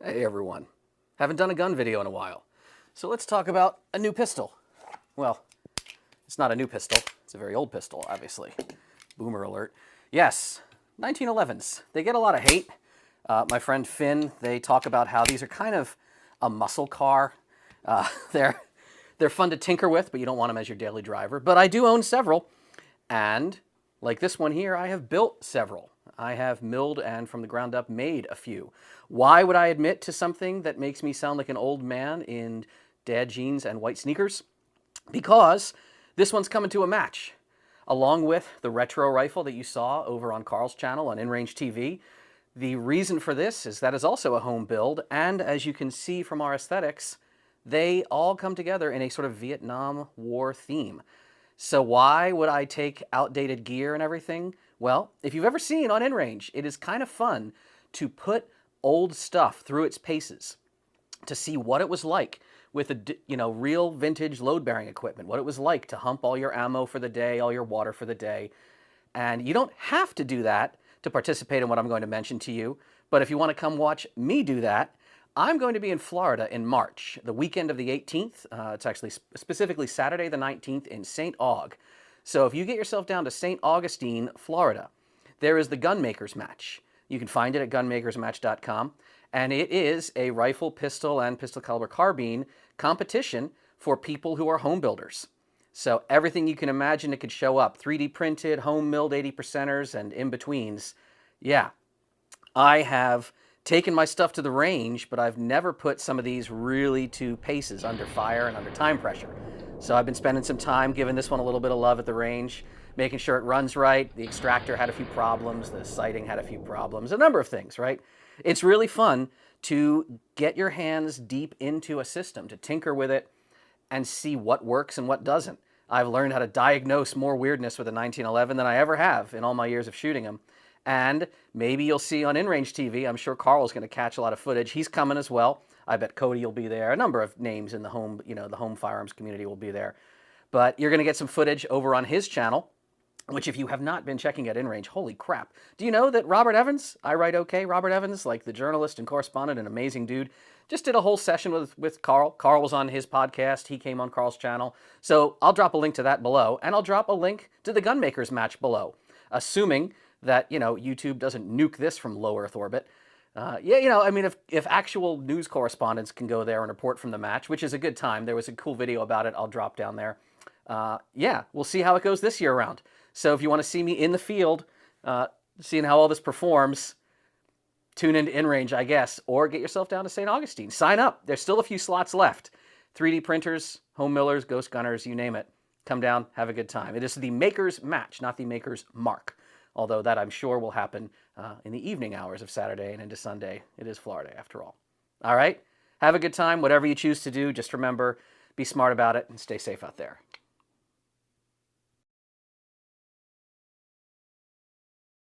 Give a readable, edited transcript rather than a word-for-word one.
Hey everyone. Haven't done a gun video in a while. So let's talk about a new pistol. Well, it's not a new pistol. It's a very old pistol, obviously. Boomer alert. Yes, 1911s. They get a lot of hate. My friend Finn, they talk about how these are kind of a muscle car. They're fun to tinker with, but you don't want them as your daily driver. But I do own several. And like this one here, I have built several. I have milled and from the ground up made a few. Why would I admit to something that makes me sound like an old man in dad jeans and white sneakers? Because this one's coming to a match. Along with the retro rifle that you saw over on Karl's channel on InRangeTV. The reason for this is that is also a home build, and as you can see from our aesthetics, they all come together in a sort of Vietnam War theme. So why would I take outdated gear and everything? Well, if you've ever seen on InRange, it is kind of fun to put old stuff through its paces to see what it was like with real vintage load-bearing equipment, what it was like to hump all your ammo for the day, all your water for the day. And you don't have to do that to participate in what I'm going to mention to you, but if you want to come watch me do that, I'm going to be in Florida in March, the weekend of the 18th. It's actually specifically Saturday the 19th in St. Aug. So if you get yourself down to St. Augustine, Florida, there is the Gunmakers Match. You can find it at gunmakersmatch.com. And it is a rifle, pistol, and pistol caliber carbine competition for people who are home builders. So everything you can imagine it could show up. 3D printed, home milled 80%ers, and in-betweens. Yeah, I have taken my stuff to the range, but I've never put some of these really to paces under fire and under time pressure. So I've been spending some time giving this one a little bit of love at the range, making sure it runs right. The extractor had a few problems, the sighting had a few problems, a number of things, right? It's really fun to get your hands deep into a system, to tinker with it and see what works and what doesn't. I've learned how to diagnose more weirdness with a 1911 than I ever have in all my years of shooting them. And maybe you'll see on InRangeTV, I'm sure Karl is going to catch a lot of footage. He's coming as well. I bet Cody will be there. A number of names in the home, the home firearms community will be there. But you're going to get some footage over on his channel, which if you have not been checking at InRange, holy crap. Do you know that Robert Evans, I Write OK, Robert Evans, like the journalist and correspondent, an amazing dude, just did a whole session with Karl. Karl was on his podcast. He came on Karl's channel. So I'll drop a link to that below, and I'll drop a link to the Gunmakers Match below, assuming that, YouTube doesn't nuke this from low Earth orbit. If actual news correspondents can go there and report from the match, which is a good time. There was a cool video about it. I'll drop down there. We'll see how it goes this year around. So if you want to see me in the field, seeing how all this performs, tune into InRange, I guess, or get yourself down to St. Augustine. Sign up. There's still a few slots left. 3D printers, home millers, ghost gunners, you name it. Come down, have a good time. It is the Maker's Match, not the Maker's Mark. Although that I'm sure will happen in the evening hours of Saturday and into Sunday. It is Florida after all. All right? Have a good time. Whatever you choose to do, just remember, be smart about it and stay safe out there.